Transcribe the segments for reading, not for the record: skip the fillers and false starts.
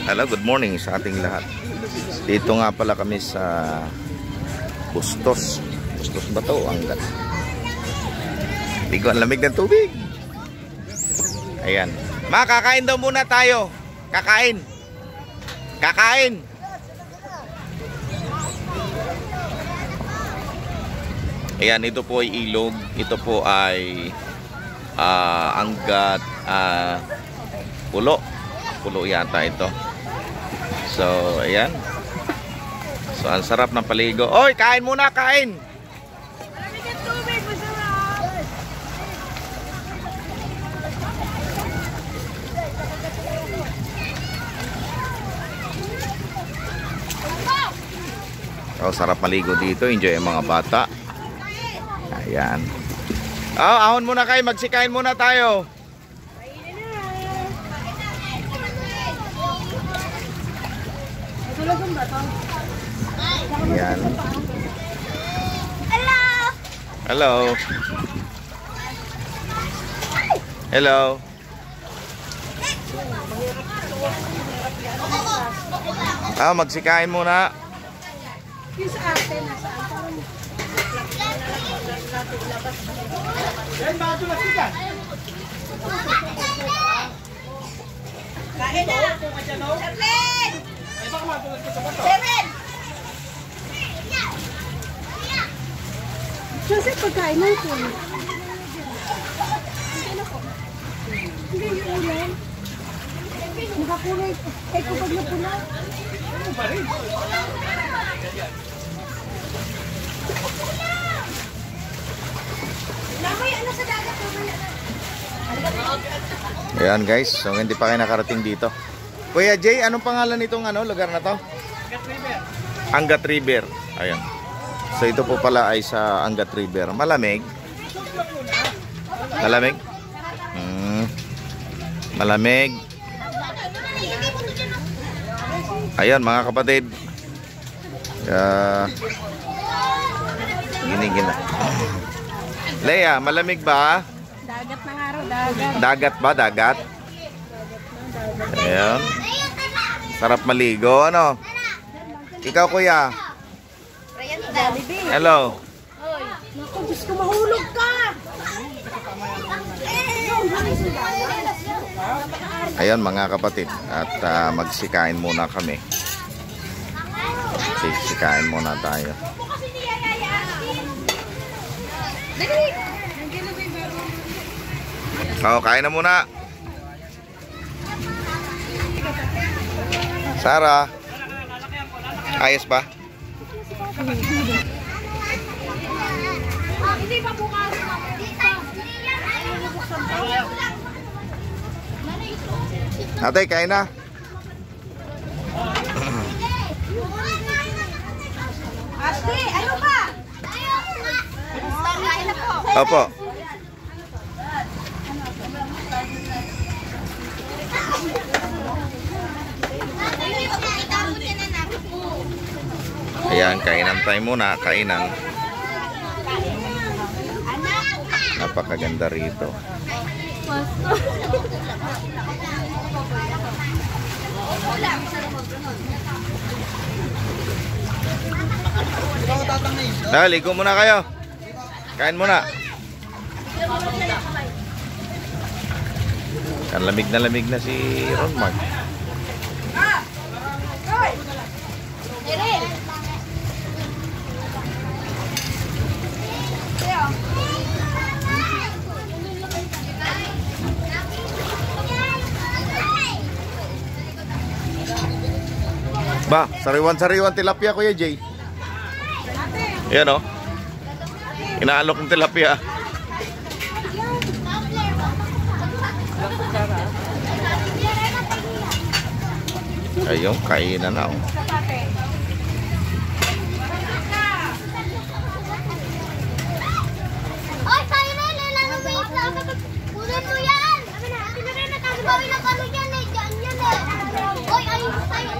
Hello, good morning sa ating lahat. Dito nga pala kami sa Bustos. Bustos ba to? Angat. Ligo ang lamig ng tubig. Ayan. Ma, kakain daw muna tayo. Kakain. Kakain. Ayan, ito po ay ilog. Ito po ay Angat Pulo. Pulo yata ito. So, ayan. So, ang sarap ng paligo. Oy, kain muna, kain! Malamig ang tubig, masarap! Oh, sarap maligo dito. Enjoy ang mga bata. Ayan. Oh, ahon muna kayo. Magsikain muna tayo. Ayan. Hello! Hello. Hello. Ah, magsikain muna. Yung sa atin, nasaan? Kain na! Seven! Seven! Kasi pagkain natin. Hindi yung ulan. Nakakulay. Ay, kapag napula. Lamay, ano sa dagat? Ayan guys, so hindi pa kayo nakarating dito. Kuya Jay, anong pangalan nitong lugar na to? Angat River. Angat River. Ayan. So ito po pala ay sa Angat River. Malamig. Malamig? Malamig. Ayan mga kapatid. Ginigin na. Leia, malamig ba? Dagat ng araw, dagat. Dagat ba? Dagat? Ayan. Sarap maligo, ano? Ikaw kuya. Hello. Naku, Diyos ko, mahulog ka! Ayan mga kapatid. At magsikain muna kami. Sikain muna tayo. Oh, kain na muna. Sarah. Ayos ba? Hindi pa bukas. Atay, kain na. Ate, ano ba? Kain na po. Opo. Ayan, kainan tayo muna. Kainan. Napakaganda rito. Ligo muna kayo. Kain muna. Kan lamig na si Ron Mark. Ba, sariwan-sariwan tilapia Kuya Jay. Ayan o. Inaalok ng tilapia. Ayun, kainan na o. Oy, tayo na, lelang mo yung punan mo yan! Tinagay na tayo bawin ang ano yan eh, dyan yan eh! Oy, ayun mo tayo!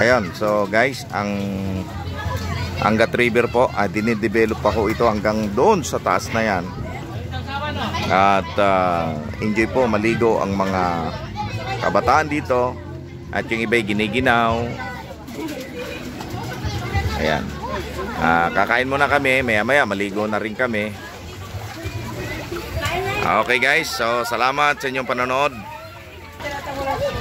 Ayun, so guys, ang Angat River po. Dinidevelop pa ho ito hanggang doon sa taas na yan. At enjoy po maligo ang mga kabataan dito. At yung iba'y giniginaw. Ayan. Kakain muna kami. Maya maya maligo na rin kami. Okay guys. So salamat sa inyong panonood.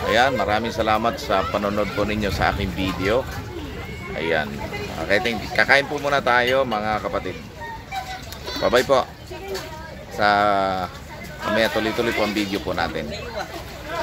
Ayan. Maraming salamat sa panonood po ninyo sa aking video. Ayan. Okay, kakain po muna tayo mga kapatid. Bye-bye po. Sa mamaya tuloy-tuloy po ang video po natin.